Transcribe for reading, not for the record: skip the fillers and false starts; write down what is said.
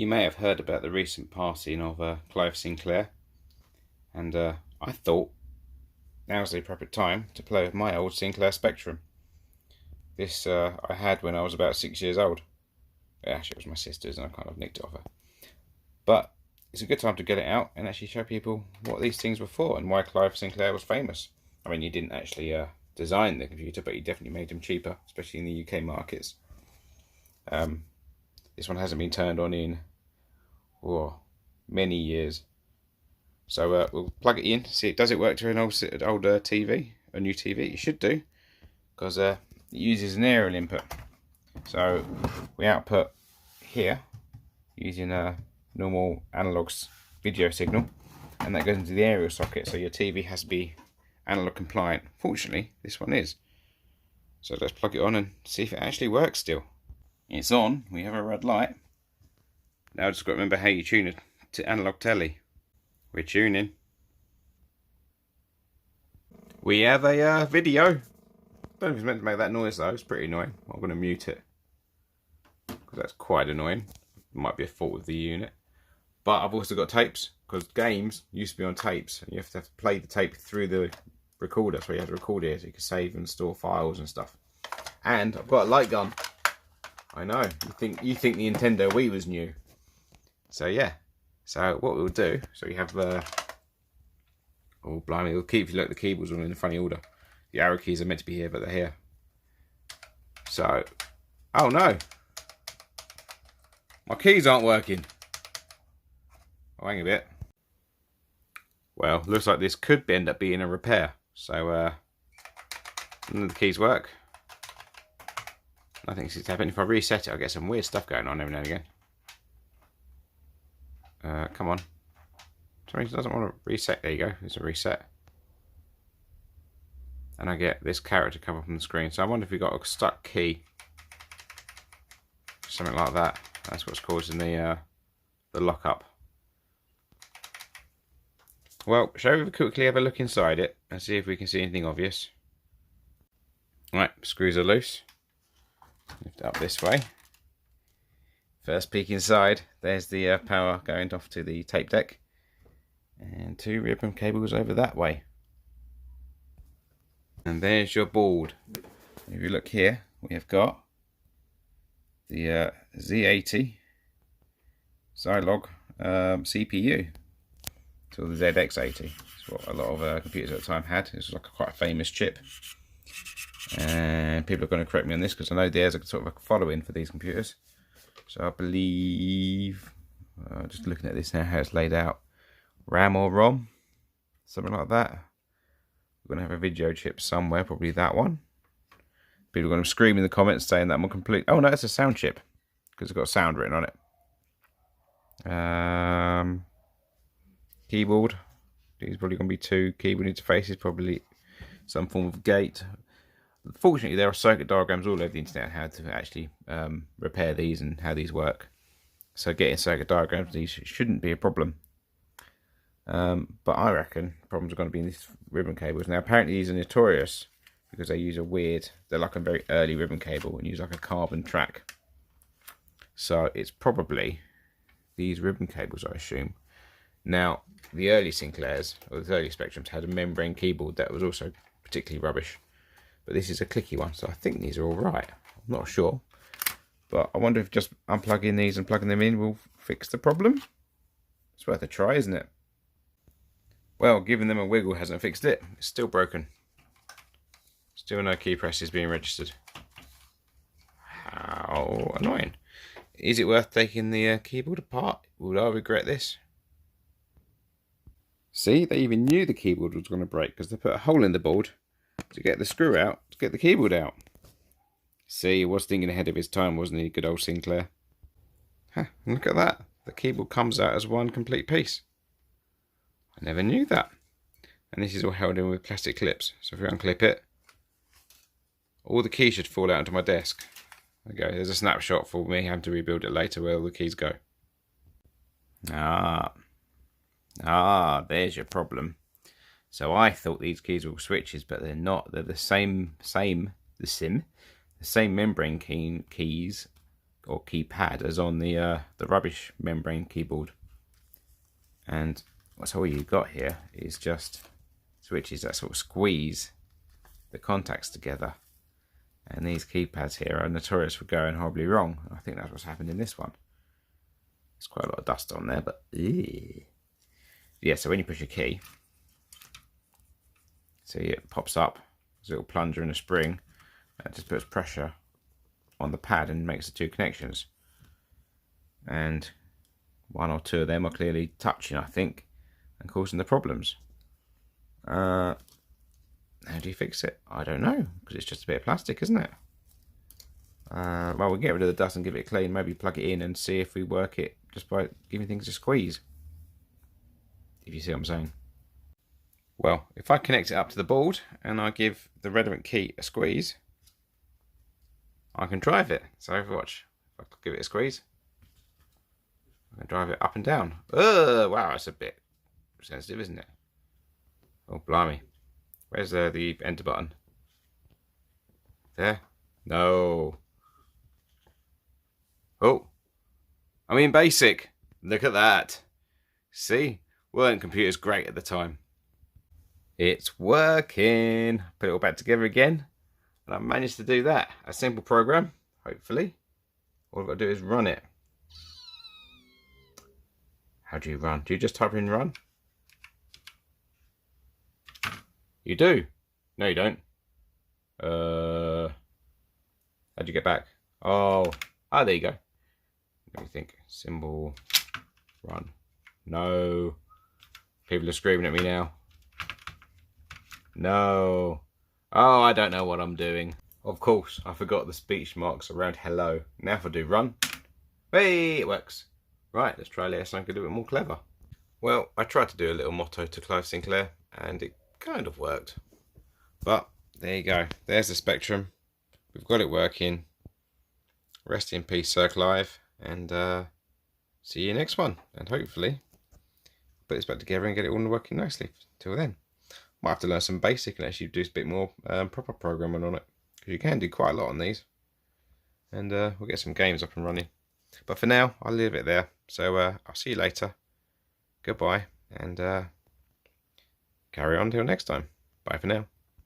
You may have heard about the recent passing of Clive Sinclair, and I thought now's the appropriate time to play with my old Sinclair Spectrum. This I had when I was about 6 years old. Actually, it was my sister's and I kind of nicked it off her. But it's a good time to get it out and actually show people what these things were for and why Clive Sinclair was famous. I mean, he didn't actually design the computer, but he definitely made them cheaper, especially in the UK markets. This one hasn't been turned on in many years. So we'll plug it in, see does it work to an old TV, a new TV? It should do, because it uses an aerial input. So we output here using a normal analog video signal, and that goes into the aerial socket, so your TV has to be analog compliant. Fortunately, this one is. So let's plug it on and see if it actually works still. It's on, we have a red light. Now just got to remember how you tune it to analog telly. We're tuning. We have a video. Don't know if it's meant to make that noise though, it's pretty annoying. I'm going to mute it, because that's quite annoying. It might be a fault with the unit. But I've also got tapes, because games used to be on tapes, and you have to play the tape through the recorder, so you have to record it so you can save and store files and stuff. And I've got a light gun. I know, you think the Nintendo Wii was new. So yeah, so what we'll do, so we have oh blimey, it'll keep, if you look, the keyboards are in the funny order. The arrow keys are meant to be here, but they're here. So, oh no, my keys aren't working. Oh, hang a bit. Well, looks like this could end up being a repair. So, none of the keys work. Nothing seems to happen. If I reset it, I'll get some weird stuff going on every now and again. Come on. Sorry, it doesn't want to reset. There you go. It's a reset. And I get this character come up on the screen. So I wonder if we've got a stuck key. Something like that. That's what's causing the lock-up. Well, shall we quickly have a look inside it and see if we can see anything obvious. Right, screws are loose. Lift it up this way. First peek inside, there's the power going off to the tape deck. And 2 ribbon cables over that way. And there's your board. If you look here, we have got the Z80 Zilog CPU. So the ZX80. It's what a lot of computers at the time had. It was like quite a famous chip. And people are going to correct me on this, because I know there's a sort of a following for these computers. So I believe, just looking at this now, how it's laid out, RAM or ROM, something like that. We're going to have a video chip somewhere, probably that one. People are going to scream in the comments saying that I'm complete. Oh no, it's a sound chip, because it's got sound written on it. Keyboard. There's probably going to be 2 keyboard interfaces, probably some form of gate. Fortunately, there are circuit diagrams all over the internet on how to actually repair these and how these work. So getting circuit diagrams, these shouldn't be a problem. But I reckon problems are going to be in these ribbon cables. Now, apparently these are notorious because they use they're like a very early ribbon cable and use like a carbon track. So it's probably these ribbon cables, I assume. Now, the early Sinclairs, or the early Spectrums, had a membrane keyboard that was also particularly rubbish. But this is a clicky one, so I think these are all right. I'm not sure. But I wonder if just unplugging these and plugging them in will fix the problem. It's worth a try, isn't it? Well, giving them a wiggle hasn't fixed it. It's still broken. Still no key presses being registered. How annoying. Is it worth taking the keyboard apart? Would I regret this? See, they even knew the keyboard was going to break, because they put a hole in the board to get the screw out, to get the keyboard out. See, he was thinking ahead of his time, wasn't he, good old Sinclair? Huh, look at that. The keyboard comes out as one complete piece. I never knew that. And this is all held in with plastic clips. So if we unclip it, all the keys should fall out onto my desk. There we go. There's a snapshot for me having to rebuild it later where all the keys go. There's your problem. So I thought these keys were switches, but they're not. They're the same membrane keys or keypad as on the rubbish membrane keyboard. And what's all you've got here is just switches that sort of squeeze the contacts together. And these keypads here are notorious for going horribly wrong. I think that's what's happened in this one. There's quite a lot of dust on there, but yeah, so when you push a key, see it pops up, there's a little plunger and a spring, and it just puts pressure on the pad and makes the two connections. And one or two of them are clearly touching, I think, and causing the problems. How do you fix it? I don't know, because it's just a bit of plastic, isn't it? Well, we'll get rid of the dust and give it a clean, maybe plug it in and see if we work it just by giving things a squeeze. If you see what I'm saying. Well, if I connect it up to the board and I give the relevant key a squeeze, I can drive it. So watch, if I give it a squeeze, I can drive it up and down. Oh, wow, it's a bit sensitive, isn't it? Oh, blimey. Where's the enter button? There? No. Oh, I'm in basic. Look at that. See? Weren't computers great at the time? It's working. Put it all back together again. And I managed to do that. A simple program, hopefully. All I've got to do is run it. How do you run? Do you just type in run? You do. No, you don't. How'd you get back? Oh, there you go. Let me think. Symbol, run. No. People are screaming at me now. No. Oh, I don't know what I'm doing. Of course, I forgot the speech marks around hello. Now if I do run. Hey, it works. Right, let's try something a little bit more clever. Well, I tried to do a little motto to Clive Sinclair, and it kind of worked. But there you go. There's the Spectrum. We've got it working. Rest in peace, Sir Clive, and see you next one. And hopefully put this back together and get it all working nicely. Till then, might have to learn some basic and actually do a bit more proper programming on it, because you can do quite a lot on these. And we'll get some games up and running. But for now, I'll leave it there. So I'll see you later. Goodbye, and carry on till next time. Bye for now.